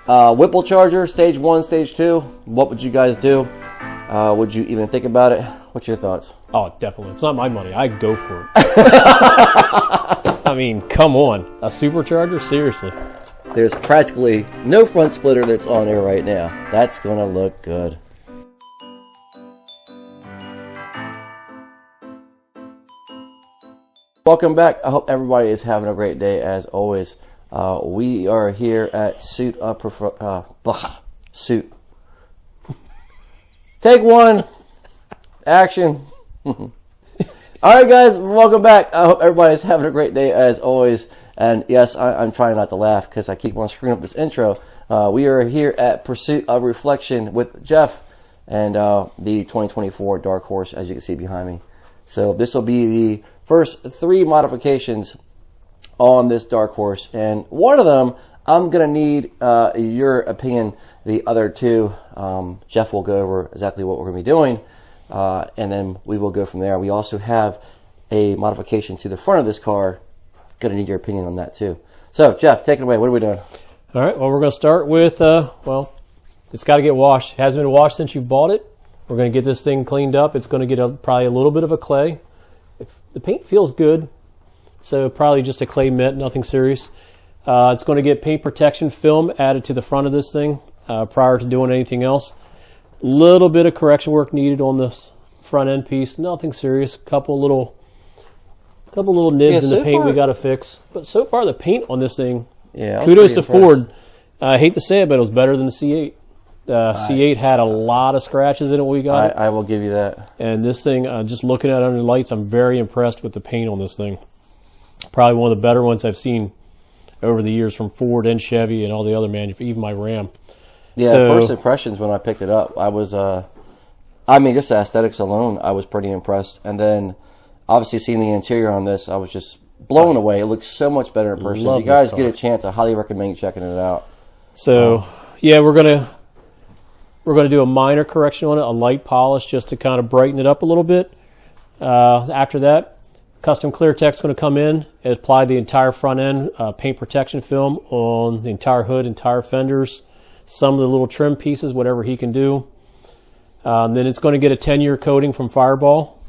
Whipple Charger, stage 1, stage 2. What would you guys do? Would you even think about it? What's your thoughts? Oh, definitely. It's not my money. I'd go for it. I mean, come on. A supercharger? Seriously. There's practically no front splitter that's on there right now. That's going to look good. Welcome back. I hope everybody is having a great day as always. We are here at Suit. Take one. Action. All right, guys. Welcome back. I hope everybody's having a great day as always. And yes, I'm trying not to laugh because I keep on screwing up this intro. We are here at Pursuit of Reflection with Jeff and the 2024 Dark Horse, as you can see behind me. So this will be the first 3 modifications on this Dark Horse, and one of them I'm gonna need your opinion. The other 2, Jeff will go over exactly what we're gonna be doing, and then we will go from there. We also have a modification to the front of this car. Gonna need your opinion on that too. So Jeff, take it away. What are we doing? All right. Well, we're gonna start with well, it's got to get washed. It hasn't been washed since you bought it. We're gonna get this thing cleaned up. It's gonna get probably a little bit of a clay. The paint feels good, so probably just a clay mitt, nothing serious. It's going to get paint protection film added to the front of this thing prior to doing anything else. A little bit of correction work needed on this front end piece, nothing serious. Couple little nibs in the paint we got to fix. But so far the paint on this thing, kudos to Ford. I hate to say it, but it was better than the C8. C8 had a lot of scratches in it when we got it. I will give you that. And this thing, just looking at it under the lights, I'm very impressed with the paint on this thing. Probably one of the better ones I've seen over the years from Ford and Chevy and all the other manufacturers, even my Ram. Yeah, first impressions when I picked it up, I was, I mean, just the aesthetics alone, I was pretty impressed. And then, obviously, seeing the interior on this, I was just blown away. It looks so much better in person. If you guys get a chance, I highly recommend you checking it out. So, yeah, we're going to do a minor correction on it, a light polish, just to kind of brighten it up a little bit. After that, custom clear tech's going to come in and apply the entire front end paint protection film on the entire hood, entire fenders, some of the little trim pieces, whatever he can do. Then it's going to get a 10-year coating from Fireball.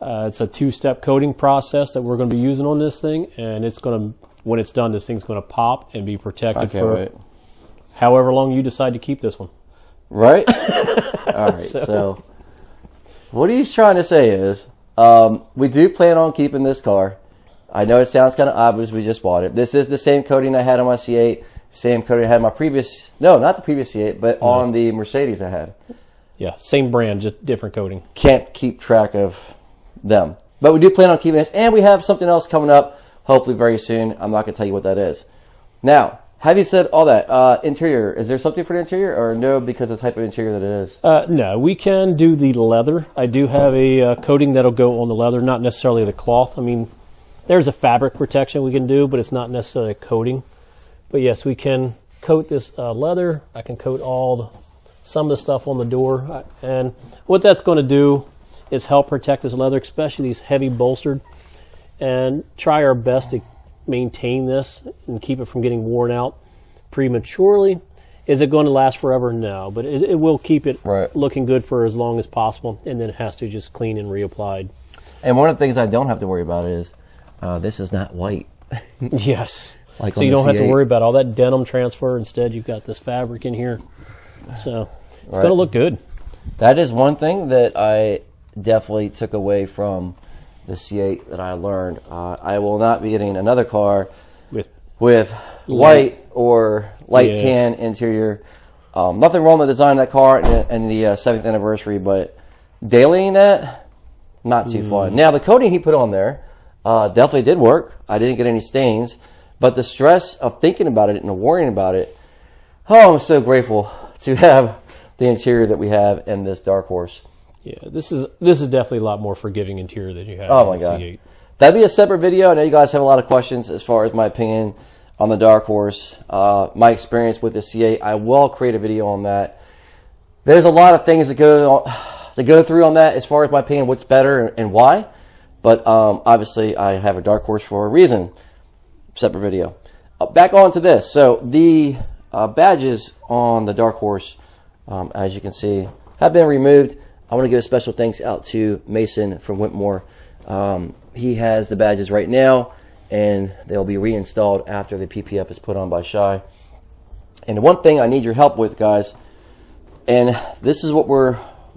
It's a 2-step coating process that we're going to be using on this thing, and it's going to, when it's done, this thing's going to pop and be protected for however long you decide to keep this one. Right? All right. So what he's trying to say is we do plan on keeping this car. I know it sounds kind of obvious. We just bought it. This is the same coating I had on my C8, same coating I had on my previous, no, not the previous C8, but on the Mercedes I had. Yeah, same brand, just different coating. Can't keep track of them. But we do plan on keeping this, and we have something else coming up, hopefully very soon. I'm not going to tell you what that is. Now, having said all that, interior, is there something for the interior, or no, because of the type of interior that it is? No, we can do the leather. I do have a coating that'll go on the leather, not necessarily the cloth. I mean, there's a fabric protection we can do, but it's not necessarily a coating. But yes, we can coat this leather. I can coat some of the stuff on the door. And what that's going to do is help protect this leather, especially these heavy bolstered, and try our best to maintain this and keep it from getting worn out prematurely. Is it going to last forever? No, but it will keep it looking good for as long as possible, and then it has to just clean and reapplied. And one of the things I don't have to worry about is this is not white. Yes. Like so you don't have to worry about all that denim transfer. Instead, you've got this fabric in here. So it's going to look good. That is one thing that I definitely took away from the C8 that I learned. I will not be getting another car with white or light tan interior. Nothing wrong with the design of that car and the 7th anniversary, but dailying that, not too fun. Now, the coating he put on there definitely did work. I didn't get any stains, but the stress of thinking about it and worrying about it, I'm so grateful to have the interior that we have in this Dark Horse. Yeah, this is definitely a lot more forgiving interior than you have in the C8. That'd be a separate video. I know you guys have a lot of questions as far as my opinion on the Dark Horse, my experience with the C8. I will create a video on that. There's a lot of things to go through on that as far as my opinion, what's better and why. But obviously, I have a Dark Horse for a reason. Separate video. Back on to this. So the badges on the Dark Horse, as you can see, have been removed. I want to give a special thanks out to Mason from Whitmore. He has the badges right now, and they'll be reinstalled after the PPF is put on by Shy. And the one thing I need your help with, guys, and this is what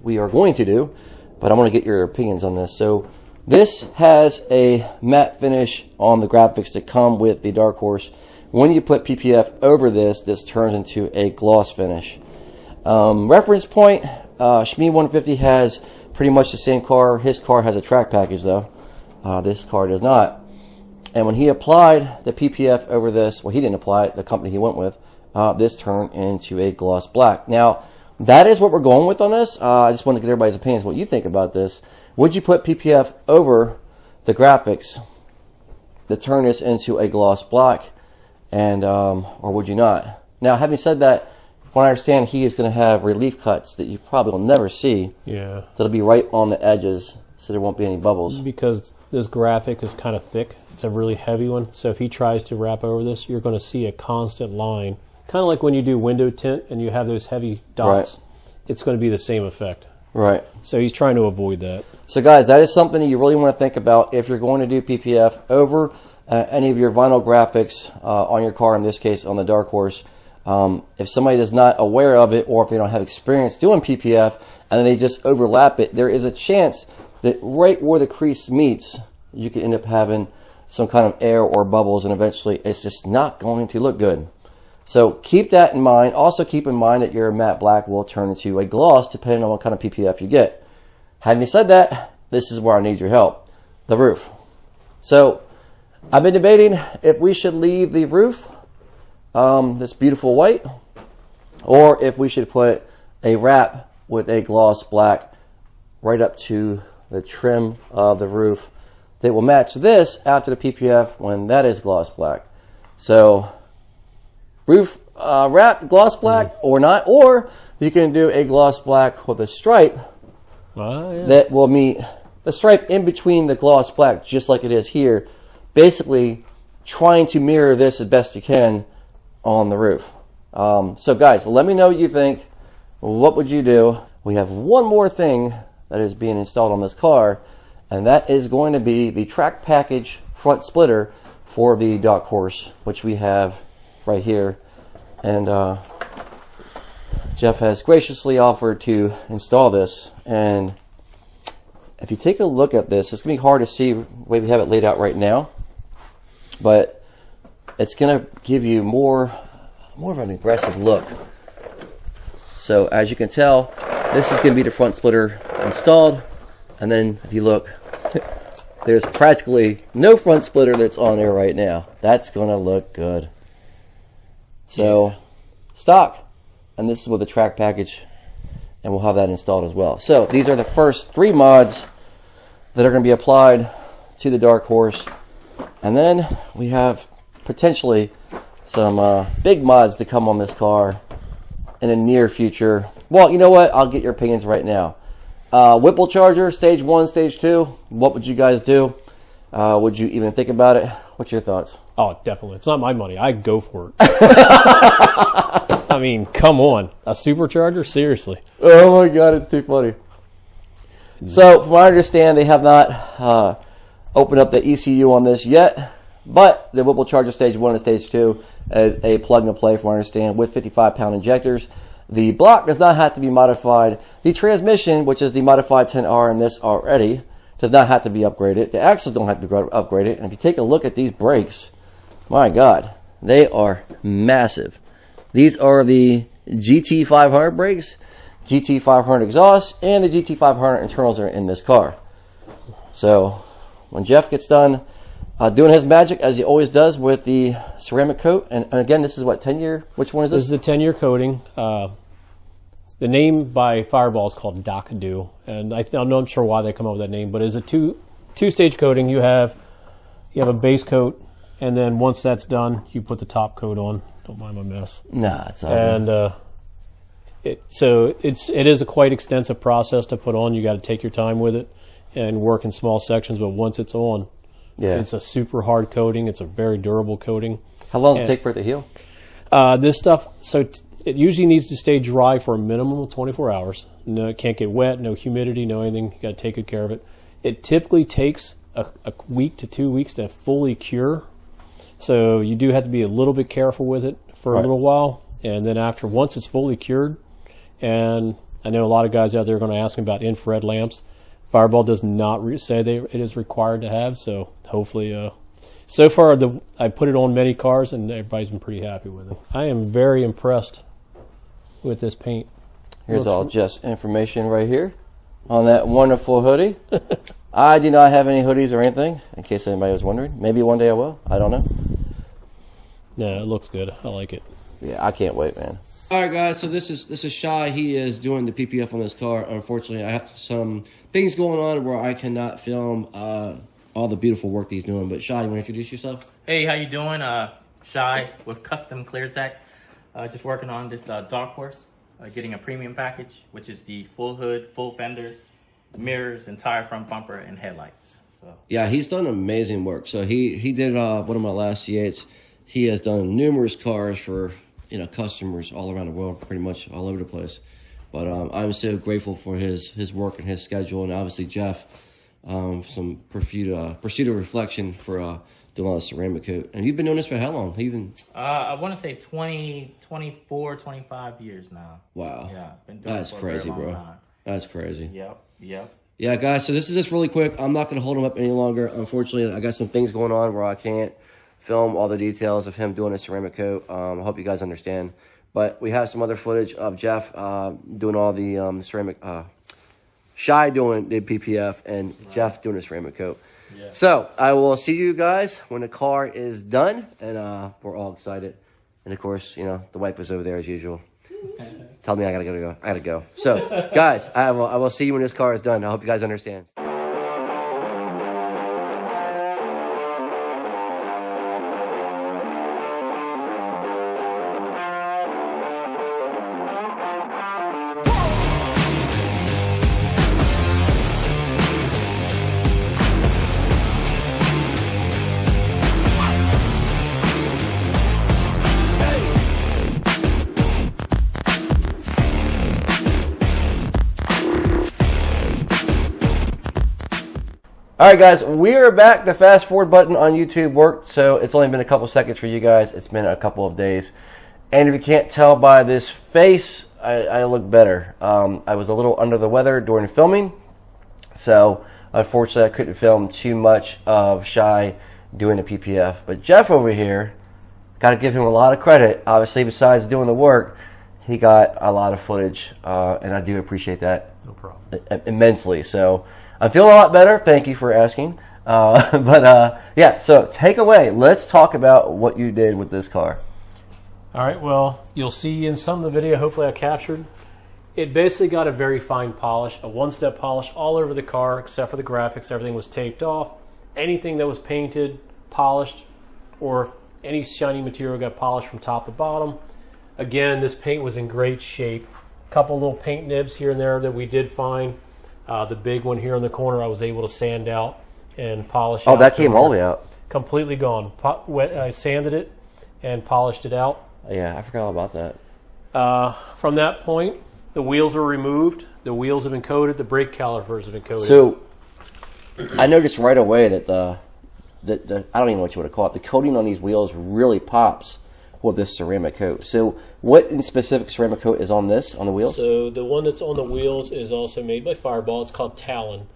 we are going to do, but I want to get your opinions on this. So this has a matte finish on the graphics that come with the Dark Horse. When you put PPF over this, this turns into a gloss finish. Reference point, Shmee 150 has pretty much the same car. His car has a track package though. This car does not. And when he applied the PPF over this, well, he didn't apply it, the company he went with, this turned into a gloss black. Now, that is what we're going with on this. I just want to get everybody's opinions, what you think about this. Would you put PPF over the graphics to turn this into a gloss black, and or would you not? Now, having said that, from what I understand, he is going to have relief cuts that you probably will never see. Yeah. That'll be right on the edges, so there won't be any bubbles. Because this graphic is kind of thick. It's a really heavy one. So if he tries to wrap over this, you're going to see a constant line. Kind of like when you do window tint and you have those heavy dots. Right. It's going to be the same effect. Right. So he's trying to avoid that. So guys, that is something you really want to think about if you're going to do PPF over any of your vinyl graphics on your car, in this case on the Dark Horse. If somebody is not aware of it, or if they don't have experience doing PPF and then they just overlap it, there is a chance that right where the crease meets, you could end up having some kind of air or bubbles, and eventually it's just not going to look good. So keep that in mind. Also keep in mind that your matte black will turn into a gloss depending on what kind of PPF you get. Having said that, this is where I need your help. The roof. So I've been debating if we should leave the roof this beautiful white, or if we should put a wrap with a gloss black right up to the trim of the roof that will match this after the PPF when that is gloss black. So roof wrap gloss black or not, or you can do a gloss black with a stripe that will meet the stripe in between the gloss black, just like it is here, basically trying to mirror this as best you can on the roof. So guys, let me know what you think. What would you do? We have one more thing that is being installed on this car, and that is going to be the track package front splitter for the Dark Horse, which we have right here. And Jeff has graciously offered to install this. And if you take a look at this, it's going to be hard to see the way we have it laid out right now, but it's going to give you more of an aggressive look. So as you can tell, this is going to be the front splitter installed, and then if you look, there's practically no front splitter that's on there right now. That's going to look good. So stock, and this is with the track package, and we'll have that installed as well. So these are the first 3 mods that are going to be applied to the Dark Horse, and then we have potentially some big mods to come on this car in the near future. Well, you know what? I'll get your opinions right now. Whipple charger, stage 1, stage 2. What would you guys do? Would you even think about it? What's your thoughts? Oh, definitely. It's not my money. I'd go for it. I mean, come on. A supercharger? Seriously. Oh my God, it's too funny. So, from what I understand, they have not opened up the ECU on this yet, but the Whipple charger stage 1 and stage 2 is a plug and play, from what I understand, with 55-pound injectors. The block does not have to be modified. The transmission, which is the modified 10R in this already, does not have to be upgraded. The axles don't have to be upgraded. And if you take a look at these brakes, my God, they are massive. These are the GT500 brakes, GT500 exhaust, and the GT500 internals are in this car. So when Jeff gets done doing his magic, as he always does with the ceramic coat, and again, this is what, 10-year? Which one is this? This is the 10-year coating. The name by Fireball is called Doc-Do, and I'm not sure why they come up with that name, but it's a two-stage coating. You have a base coat, and then once that's done, you put the top coat on. Don't mind my mess. Nah, it's all good. And it is a quite extensive process to put on. You got to take your time with it and work in small sections, but once it's on, it's a super hard coating. It's a very durable coating. How long does it take for it to heal? This stuff, so it usually needs to stay dry for a minimum of 24 hours. No, it can't get wet, no humidity, no anything. You got to take good care of it. It typically takes a week to 2 weeks to fully cure. So you do have to be a little bit careful with it for a little while. And then once it's fully cured, and I know a lot of guys out there are going to ask me about infrared lamps. Fireball does not say it is required to have, so hopefully, so far I put it on many cars and everybody's been pretty happy with it. I am very impressed with this paint. Here's all just information right here on that wonderful hoodie. I do not have any hoodies or anything, in case anybody was wondering. Maybe one day I will. I don't know. No, it looks good. I like it. Yeah, I can't wait, man. All right, guys. So this is Shy. He is doing the PPF on this car. Unfortunately, I have some things going on where I cannot film all the beautiful work that he's doing. But Shy, you want to introduce yourself? Hey, how you doing? Shy with Custom ClearTech. Just working on this Dark Horse. Getting a premium package, which is the full hood, full fenders, mirrors, entire front bumper, and headlights. So yeah, he's done amazing work. So he did one of my last C8s. He has done numerous cars for customers all around the world, pretty much all over the place. But I'm so grateful for his work and his schedule, and obviously Jeff, some pursuit of reflection for doing all the ceramic coat. And you've been doing this for how long? I want to say 24, 25 years now. Wow. Yeah, been doing That's it for crazy, a very long bro. time. That's crazy. Yep. Yeah, guys, so this is just really quick. I'm not going to hold him up any longer. Unfortunately, I got some things going on where I can't film all the details of him doing a ceramic coat. I hope you guys understand. But we have some other footage of Jeff doing all the ceramic, Shy doing the PPF, and Jeff doing a ceramic coat. Yeah. So I will see you guys when the car is done, and we're all excited. And of course, the wipe is over there as usual. Tell me I gotta go. So guys, I will see you when this car is done. I hope you guys understand. All right, guys, we are back. The fast forward button on YouTube worked, so it's only been a couple seconds for you guys. It's been a couple of days. And if you can't tell by this face, I look better. I was a little under the weather during filming, so unfortunately I couldn't film too much of Shy doing the PPF. But Jeff over here, got to give him a lot of credit. Obviously, besides doing the work, he got a lot of footage, and I do appreciate that. No problem. Immensely. So I feel a lot better. Thank you for asking. Yeah, so take away. Let's talk about what you did with this car. All right, well, you'll see in some of the video, hopefully I captured, it basically got a very fine polish, a one-step polish all over the car except for the graphics. Everything was taped off. Anything that was painted, polished, or any shiny material got polished from top to bottom. Again, this paint was in great shape. A couple little paint nibs here and there that we did find. The big one here in the corner I was able to sand out and polish out. Oh, that came all the way out. Completely gone. I sanded it and polished it out. Yeah, I forgot all about that. From that point, the wheels were removed. The wheels have been coated. The brake calipers have been coated. So I noticed right away that the I don't even know what you want to call it. The coating on these wheels really pops with this ceramic coat. So what in specific ceramic coat is on this, on the wheels? So the one that's on the wheels is also made by Fireball. It's called Talon.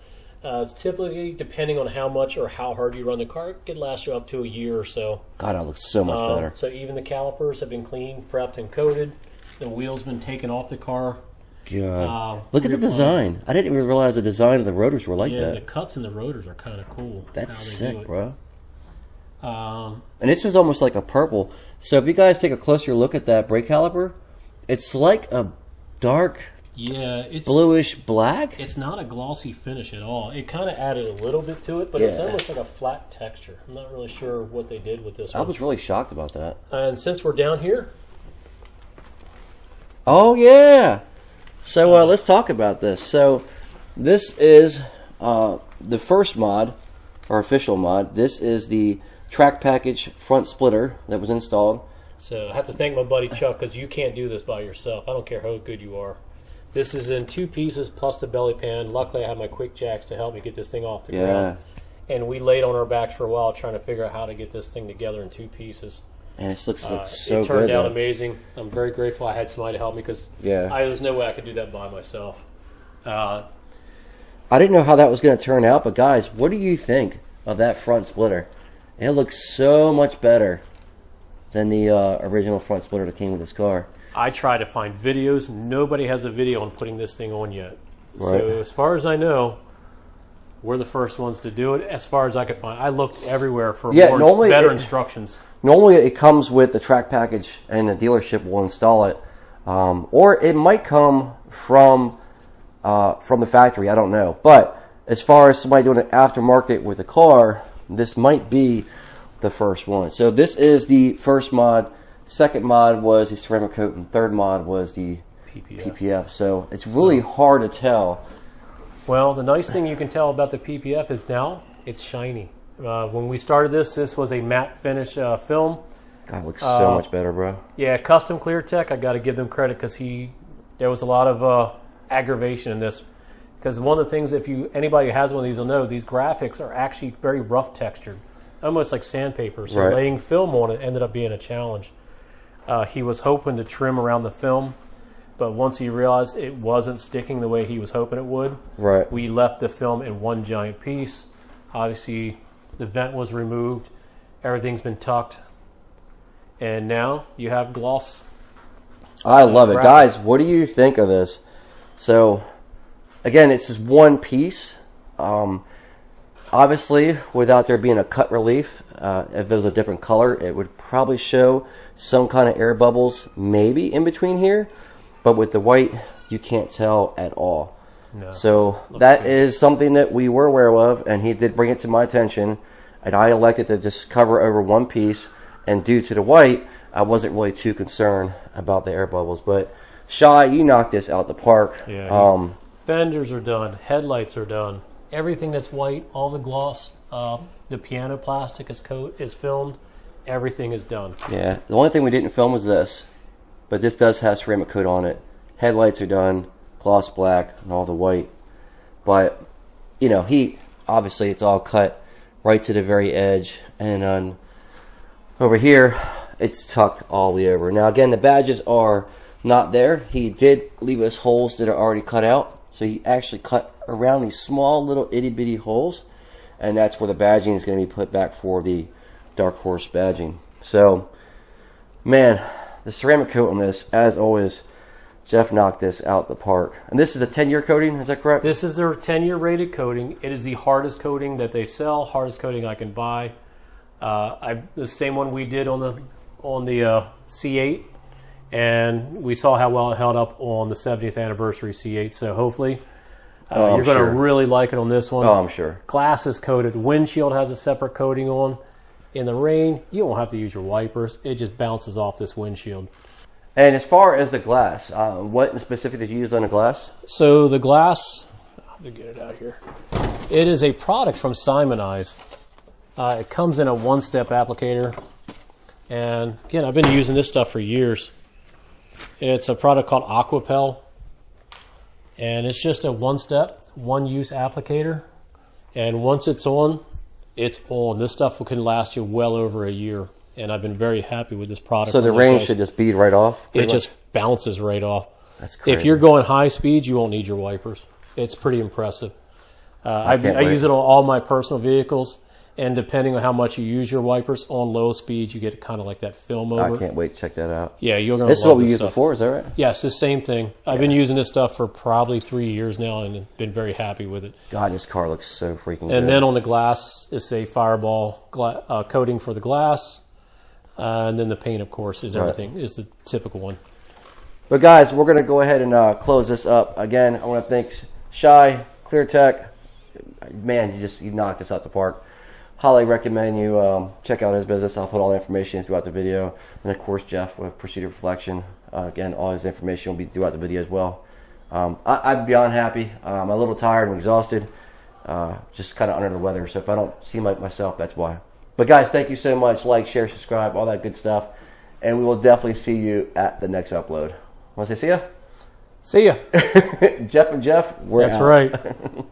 It's typically, depending on how much or how hard you run the car, it could last you up to a year or so. God, that looks so much better. So even the calipers have been cleaned, prepped, and coated. The wheels been taken off the car. God. Look at the design. I didn't even realize the design of the rotors were like that. Yeah, the cuts in the rotors are kind of cool. That's sick, bro. And this is almost like a purple. So if you guys take a closer look at that brake caliper, it's like a dark it's bluish black. It's not a glossy finish at all. It kind of added a little bit to it, but it's almost like a flat texture. I'm not really sure what they did with this one. I was really shocked about that. And since we're down here... Oh, yeah. So let's talk about this. So this is the first mod, or official mod. This is the track package front splitter that was installed. So I have to thank my buddy Chuck, because you can't do this by yourself. I don't care how good you are. This is in 2 pieces plus the belly pan. Luckily, I have my quick jacks to help me get this thing off the ground. And we laid on our backs for a while trying to figure out how to get this thing together in 2 pieces. And it looks so good. It turned out amazing. I'm very grateful I had somebody to help me, because there's no way I could do that by myself. I didn't know how that was going to turn out, but guys, what do you think of that front splitter? It looks so much better than the original front splitter that came with this car. I tried to find videos. Nobody has a video on putting this thing on yet. Right. So as far as I know, we're the first ones to do it, as far as I could find. I looked everywhere for better instructions. Normally it comes with the track package, and the dealership will install it. Or it might come from the factory. I don't know. But as far as somebody doing an aftermarket with a car, this might be the first one. So this is the first mod. Second mod was the ceramic coat, and third mod was the PPF. So it's really hard to tell. Well, the nice thing you can tell about the PPF is now it's shiny. When we started this was a matte finish film. God, it looks so much better, bro. Yeah, Custom Clear Tech, I got to give them credit, because there was a lot of aggravation in this. Because one of the things, anybody who has one of these will know, these graphics are actually very rough textured, almost like sandpaper. So laying film on it ended up being a challenge. He was hoping to trim around the film, but once he realized it wasn't sticking the way he was hoping it would, we left the film in one giant piece. Obviously, the vent was removed. Everything's been tucked. And now you have gloss. I love it. Guys, what do you think of this? So, again, it's just one piece. Obviously, without there being a cut relief, if it was a different color, it would probably show some kind of air bubbles maybe in between here. But with the white, you can't tell at all. No, so that is something that we were aware of, and he did bring it to my attention. And I elected to just cover over one piece. And due to the white, I wasn't really too concerned about the air bubbles. But Shy, you knocked this out the park. Yeah. Fenders are done. Headlights are done. Everything that's white, all the gloss, the piano plastic is filmed. Everything is done. Yeah. The only thing we didn't film was this, but this does have ceramic coat on it. Headlights are done, gloss black, and all the white. But obviously it's all cut right to the very edge, and over here it's tucked all the way over. Now again, the badges are not there. He did leave us holes that are already cut out, so he actually cut around these small little itty bitty holes, and that's where the badging is going to be put back for the Dark Horse badging. So, man, the ceramic coat on this, as always, Jeff knocked this out the park. And this is a 10-year coating, is that correct? This is their 10-year rated coating. It is the hardest coating that they sell, hardest coating I can buy. The same one we did on the C8, and we saw how well it held up on the 70th anniversary C8. So hopefully you're going to really like it on this one. Oh, I'm sure. Glass is coated. Windshield has a separate coating on. In the rain, you won't have to use your wipers. It just bounces off this windshield. And as far as the glass, what in specific did you use on the glass? So the glass, I'll have to get it out here. It is a product from Simonize. It comes in a one-step applicator. And again, I've been using this stuff for years. It's a product called Aquapel. And it's just a one-step, one-use applicator. And once it's on, it's on. This stuff can last you well over a year. And I've been very happy with this product. So the rain should just bead right off? It just bounces right off. That's crazy. If you're going high speed, you won't need your wipers. It's pretty impressive. I use it on all my personal vehicles. And depending on how much you use your wipers, on low speeds, you get kind of like that film over. I can't wait to check that out. Yeah, you're going to love this. This is what we used before, is that right? Yes, the same thing. I've been using this stuff for probably 3 years now and been very happy with it. God, this car looks so freaking good. And then on the glass, it's a Fireball coating for the glass. And then the paint, of course, is everything, is the typical one. But guys, we're going to go ahead and close this up. Again, I want to thank Shy, Clear Tech. Man, you knocked us out the park. Highly recommend you check out his business. I'll put all the information throughout the video. And of course, Jeff with Pursuit of Reflection. Again, all his information will be throughout the video as well. I'm beyond happy. I'm a little tired and exhausted. Just kind of under the weather. So if I don't seem like myself, that's why. But guys, thank you so much. Like, share, subscribe, all that good stuff. and we will definitely see you at the next upload. Want to say see ya? See ya. Jeff and Jeff, we're That's out. right.